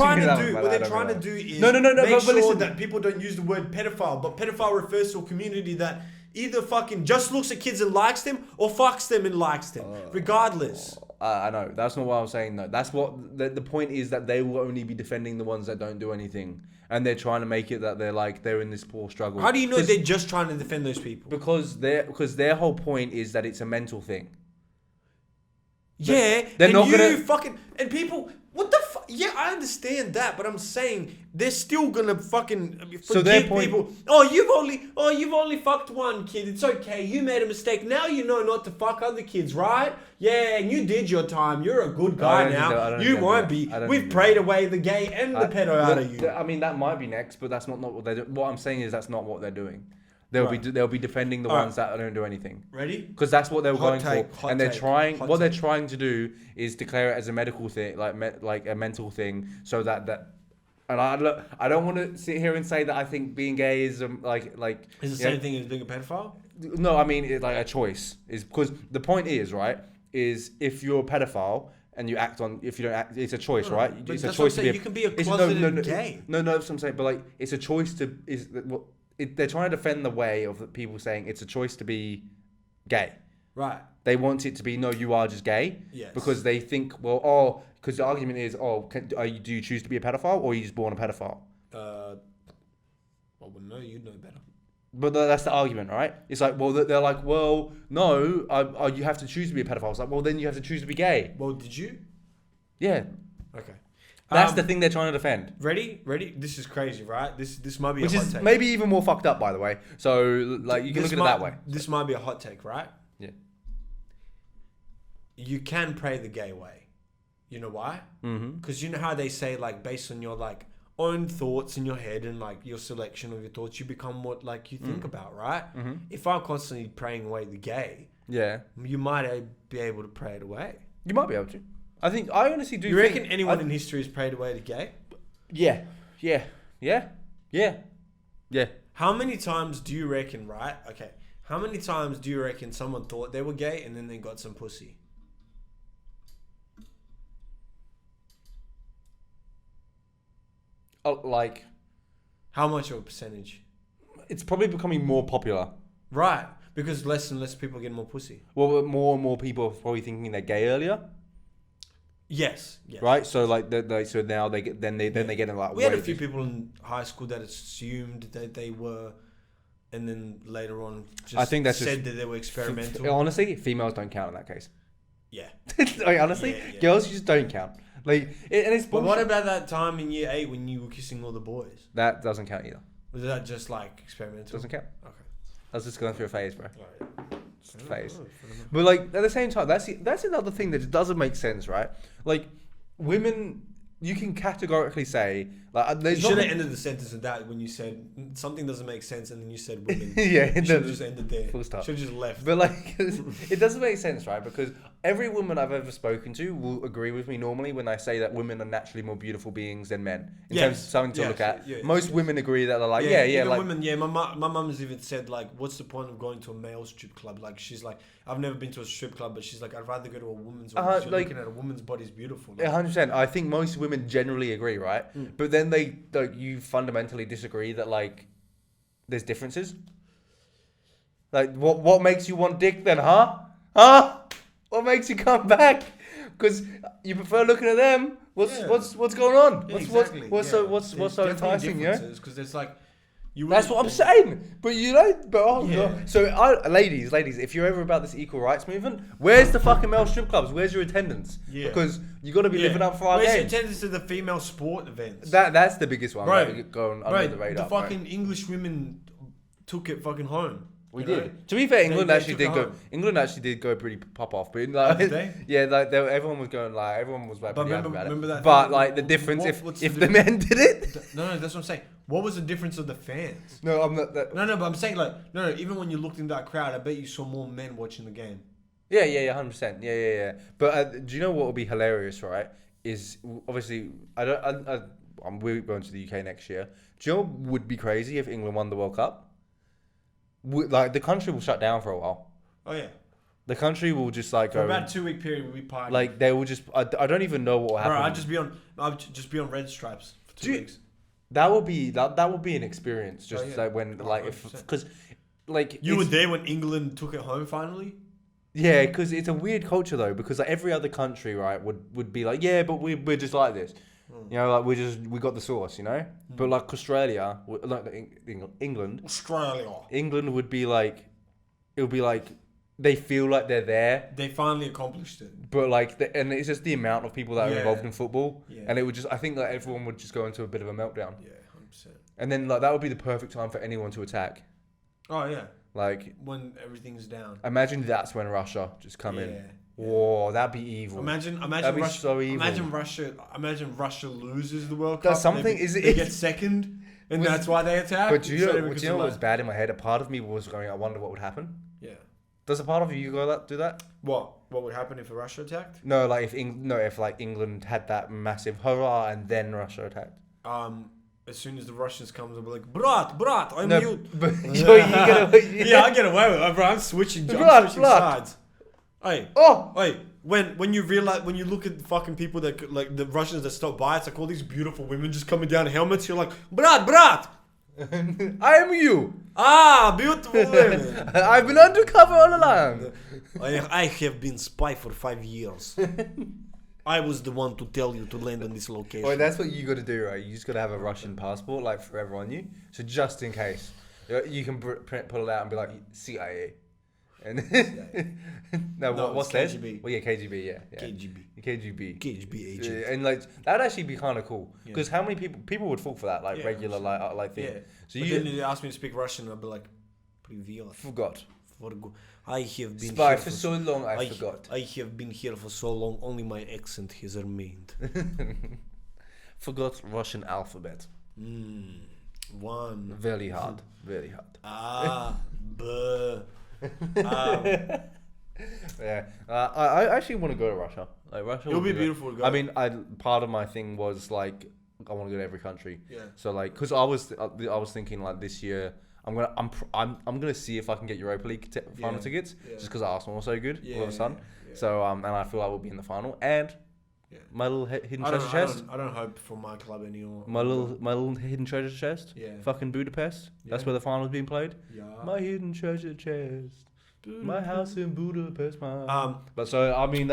trying to do is make sure that people don't use the word pedophile. But pedophile refers to a community that either fucking just looks at kids and likes them, or fucks them and likes them, regardless. I know. That's not what I'm saying. though. That's what the point is, that they will only be defending the ones that don't do anything, and they're trying to make it that they're in this poor struggle. How do you know they're just trying to defend those people? Because their whole point is that it's a mental thing. Yeah, they're not gonna fucking and people. What the fuck? Yeah, I understand that, but I'm saying they're still gonna fucking forgive people. You've only fucked one kid. It's okay. You made a mistake. Now you know not to fuck other kids, right? Yeah, and you did your time. You're a good guy now. You won't be. We've prayed away the gay and the pedo out of you. I mean, that might be next, but that's not what they're doing. What I'm saying is that's not what they're doing. They'll be defending the ones that don't do anything. Ready? Because that's what they were going for, and they're trying. What they're trying to do is declare it as a medical thing, like a mental thing, so that And I don't want to sit here and say that I think being gay is like Is the same thing as being a pedophile? No, I mean it's like a choice. Is because the point is right. Is if you're a pedophile and you act on if you don't act, it's a choice, right? But It's a that's choice what to I'm be. saying, you can be a closeted gay. No, that's what I'm saying. But like, it's a choice to they're trying to defend the way of the people saying it's a choice to be gay. Right. They want it to be no, you are just gay. Yes. Because they think because the argument is do you choose to be a pedophile or are you just born a pedophile? Well, no, you know better. But that's the argument, right? It's like, well, they're like, well, no, you have to choose to be a pedophile. It's like, well, then you have to choose to be gay. Well, did you? Yeah. Okay. That's the thing they're trying to defend. Ready? This is crazy, right? This might be Which a hot is take. maybe even more fucked up, by the way. So, like, you can look at it that way. This might be a hot take, right? Yeah. You can pray the gay way. You know why? Because you know how they say, like, based on your, like, own thoughts in your head and, like, your selection of your thoughts, you become what, like, you think about, right? If I'm constantly praying away the gay, you might be able to pray it away. You might be able to. I honestly do. You reckon anyone in history has prayed away the gay? Yeah. How many times do you reckon, right? Okay. How many times do you reckon someone thought they were gay and then they got some pussy? Like, how much of a percentage? it's probably becoming more popular. Right. Because less and less people get more pussy. Well, more and more people are probably thinking they're gay earlier. Yes. Right. So so now they get then they get in like. We had a few people in high school that assumed that they were, and then later on just I think that's said that they were experimental. Honestly, females don't count in that case. Yeah. Like, honestly, girls just don't count. Like, and it's. But what about that time in year 8 when you were kissing all the boys? That doesn't count either. Was that just like experimental? Doesn't count. Okay. I was just going through a phase, bro. Right. Just a phase. But like at the same time, that's another thing that doesn't make sense, right? Like, women, you can categorically say like You should have ended the sentence with that when you said something doesn't make sense, and then you said women. Yeah, you should have just ended there. Full stop. Should have just left. But like, it doesn't make sense, right? Because every woman I've ever spoken to will agree with me normally when I say that women are naturally more beautiful beings than men. In terms of something to look at. Most women agree that they're like, even like women. Yeah, my mum has even said like, what's the point of going to a male strip club? Like, she's like, I've never been to a strip club, but she's like, I'd rather go to a woman's one. Like, looking at a woman's body is beautiful. Like, 100%. I think most women generally agree, right? But then you fundamentally disagree that like there's differences. Like, what makes you want dick then, huh? What makes you come back? Because you prefer looking at them. What's going on? Yeah, exactly. What's so enticing? Yeah, because there's like, that's what I'm saying. But you know, God. So ladies, if you're ever about this equal rights movement, where's the fucking male strip clubs? Where's your attendance? Yeah. Because you got to be living up for our games. games. Where's your attendance to the female sport events? That's the biggest one. Right. Going under the radar. The fucking English women took it fucking home. We did. Know? To be fair, England actually did go pretty pop off, but like, did they? Yeah, like everyone was going like everyone was like pretty happy about it. That but like the difference if the men did it. No, that's what I'm saying. What was the difference of the fans? No, I'm not. No, but I'm saying like no. Even when you looked in that crowd, I bet you saw more men watching the game. Yeah, 100%. Yeah. But do you know what would be hilarious? Right? Is obviously we're going to the UK next year. Do you know what would be crazy if England won the World Cup? Like the country will shut down for a while. Oh yeah. The country will just like for about 2 week period we'll be partying. Like they will just. I don't even know what will happen. Bro, I'd just be on red stripes for 2 weeks. That would be an experience. Just like when because like you were there when England took it home finally. Yeah, because it's a weird culture though. Because like every other country, right, would be like, yeah, but we're just like this. You know, like we got the sauce, you know. But like Australia, like England, England would be like, it would be like they feel like they're there. They finally accomplished it. But like, and it's just the amount of people that are involved in football, yeah. And it would just, I think that everyone would just go into a bit of a meltdown. Yeah, 100%. And then like that would be the perfect time for anyone to attack. Oh yeah. Like when everything's down. Imagine that's when Russia just come in. Whoa, that'd be evil. Imagine that'd be Russia, so evil. Imagine Russia loses the World Cup. That's something. They get second, and that's why they attack. But do you know what was bad in my head? A part of me was going, I wonder what would happen. Yeah. Does a part of you do that? What would happen if Russia attacked? No, like if England had that massive hurrah and then Russia attacked. as soon as the Russians come, they'll be like, brat, I'm No, mute. but you get Yeah, I get away with it, bro. I'm switching Brat. sides. Hey, Oh! hey, when you realize, when you look at the fucking people that, like, the Russians that stop by, it's like all these beautiful women just coming down in helmets. You're like, brat. I am you. Ah, beautiful women. I've been undercover all along. I have been spy for 5 years. I was the one to tell you to land on this location. Well, that's what you got to do, right? You just got to have a Russian passport, like, forever on you. So just in case, you can pull it out and be like, CIA. And No, what's it's that? KGB. Well, yeah, KGB, yeah. KGB agent. Yeah, and like that'd actually be kind of cool because how many people would fall for that, like Yeah, regular like thing. Yeah. So But you then they asked me to speak Russian, I'd be like, "Привет." forgot. I have been Spy here for so long, I I forgot. I have been here for so long. Only my accent has remained. Forgot Russian alphabet. One. Very hard. Very hard. Ah. B. Yeah. I actually want to go to Russia. Like Russia. It'll would be like- beautiful to go. I mean, part of my thing was like I want to go to every country. Yeah. So like, cause I was thinking like this year I'm gonna see if I can get Europa League final tickets just because Arsenal are so good all of a sudden. Yeah. So and I feel like we'll be in the final and my little hidden treasure chest. I don't hope for my club anymore. My little hidden treasure chest. Yeah. Fucking Budapest. That's Yeah. where the final's being played. Yeah. My hidden treasure chest. My house in Budapest, man. Um, But so I mean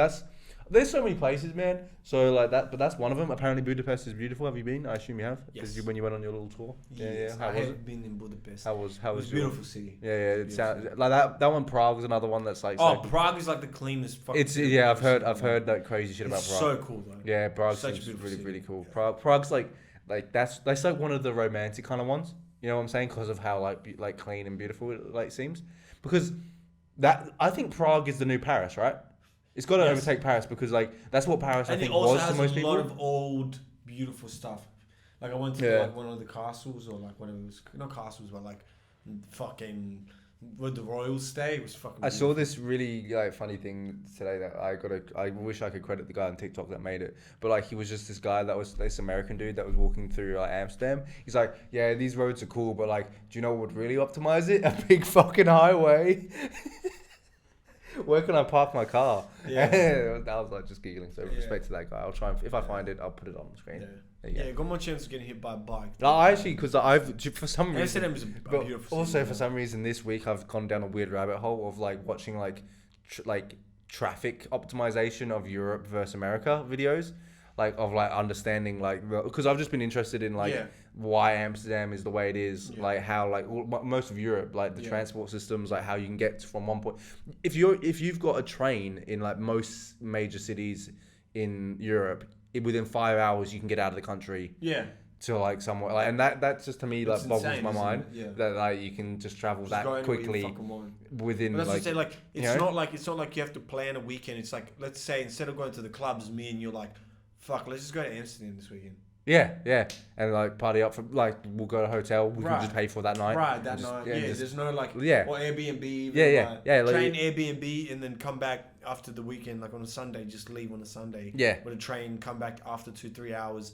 there's so many places, man. So like that, but that's one of them. Apparently Budapest is beautiful. Have you been? I assume you have. Yes. When you went on your little tour. Yes, How I was have it? been in Budapest. How was It was a your- beautiful city. Yeah, it Beautiful sounds city. like that one. Prague is another one that's like. Oh, so, Prague is like the cleanest fucking. it's city yeah. I've ever heard seen. that crazy shit about It's Prague. so cool though. Yeah, Prague Such a seems beautiful really city. really cool. Yeah. Prague's like that's like one of the romantic kind of ones. You know what I'm saying? Because of how like clean and beautiful it like seems. Because that I think Prague is the new Paris, right? It's got to Yes. overtake Paris because like that's what Paris And I think it also was has to most a people. lot of old, beautiful stuff. Like I went to Yeah. like one of the castles or like whatever it was, not castles, but like fucking where the royals stay. It was fucking. I saw beautiful. this really like funny thing today that I wish I could credit the guy on TikTok that made it, but like he was just this guy that was this American dude that was walking through like Amsterdam. He's like, yeah, these roads are cool, but like, do you know what would really optimize it? A big fucking highway. Where can I park my car? Yeah. I was like just giggling. So respect to that guy. I'll try and if I find it, I'll put it on the screen. Yeah. There you go. Yeah, got more chance of getting hit by a bike. No, I actually, because for some reason, Amsterdam is a but beautiful also city. for some reason this week I've gone down a weird rabbit hole of like watching like traffic optimization of Europe versus America videos, like of like understanding like because I've just been interested in like why Amsterdam is the way it is, like how like most of Europe, like the transport systems, like how you can get from one point. If you've got a train in like most major cities in Europe, within 5 hours you can get out of the country. Yeah. To like somewhere, like, and that's just to me like It's boggles insane, my isn't mind it? Yeah. that like you can just travel Just go that anywhere you quickly fucking want. within But that's like what I say, like it's you know? not like you have to plan a weekend. It's like let's say instead of going to the clubs, me and you're like, fuck, let's just go to Amsterdam this weekend. yeah, and like party up for like we'll go to a hotel we can Right. just pay for that night. Right, that and just- night. yeah, Yeah, just- there's no like Yeah. or Airbnb. Even, Yeah. Like, train Airbnb and then come back after the weekend, like on a Sunday. Just leave on a Sunday. Yeah. With a train, come back after 2-3 hours.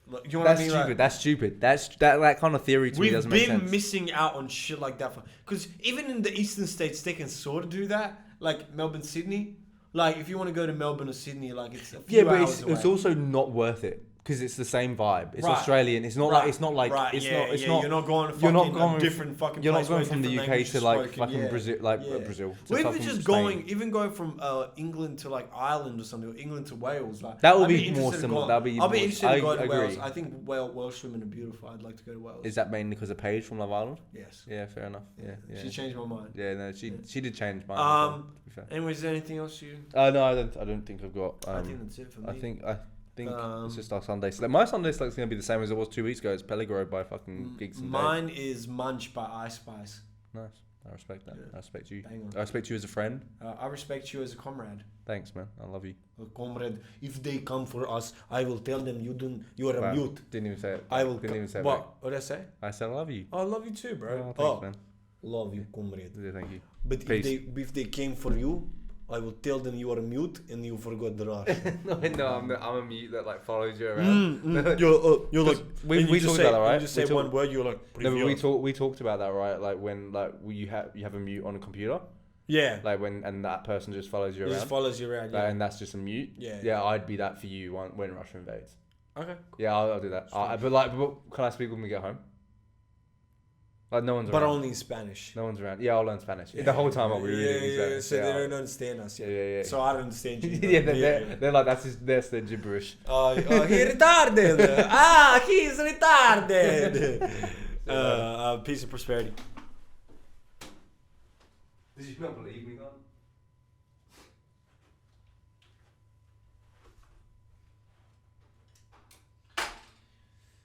Like, you know what that's I mean? stupid. Like, That's stupid. That kind of theory to me we've doesn't make been sense. missing out on shit like that. Because even in the eastern states, they can sort of do that. Like Melbourne, Sydney. Like if you want to go to Melbourne or Sydney, like it's a few Yeah, but hours away. it's also not worth it because it's the same vibe. It's Right. Australian. It's not Right. like it's not like Right, it's yeah, not it's yeah, not. You're not going to you're not fucking going a different fucking You're not place going where from the different UK to languages like spoken, fucking yeah. Brazil, like Yeah. Brazil. to Or even fucking just Spain. even going from England to like Ireland or something, or England to Wales. Like That would I'd be interested more in similar. going- That'd be I'll be more- interested in going I to Wales. agree. I think Welsh women are beautiful. I'd like to go to Wales. Is that mainly because of Paige from Love Island? Yes. Yeah, fair enough. Yeah. She changed my mind. Yeah, no, she did change mine. as well, to be fair. Anyways, is there anything else you? No, I don't think I've got. I think that's it for me. I think it's just our Sunday select. My Sunday select's gonna be the same as it was 2 weeks ago. It's Pellegro by fucking Gigs and Dave. Mine is Munch by Ice Spice. Nice. I respect that. Yeah. I respect you. Bang on. I respect you as a friend. I respect you as a comrade. Thanks, man. I love you. A comrade. If they come for us, I will tell them you are a Wow. mute. Didn't even say it. I will. Didn't even say it. What? back. What did I say? I said I love you. I love you too, bro. Oh, thanks, man. Love you, comrade. Yeah, thank you. But Peace. if they came for you, I will tell them you are mute and you forgot the rush. No, I'm a mute that like follows you around. You're like we talked about that, right? You just say one word, you're like. No, but we talked about that, right? Like when you have a mute on a computer. Yeah. Like when that person just follows you It around. just follows you around. Yeah. And that's just a mute. Yeah. Yeah, I'd be that for you when Russia invades. Okay. Yeah, I'll do that. But can I speak when we get home? Like no one's around. But only in Spanish. No one's around. Yeah, I'll learn Spanish. The whole time I'll be reading Spanish. So they don't understand us. Yeah. So I don't understand you. They're like that's their gibberish. He retarded. He's retarded. Peace and prosperity. Did you not believe me, God?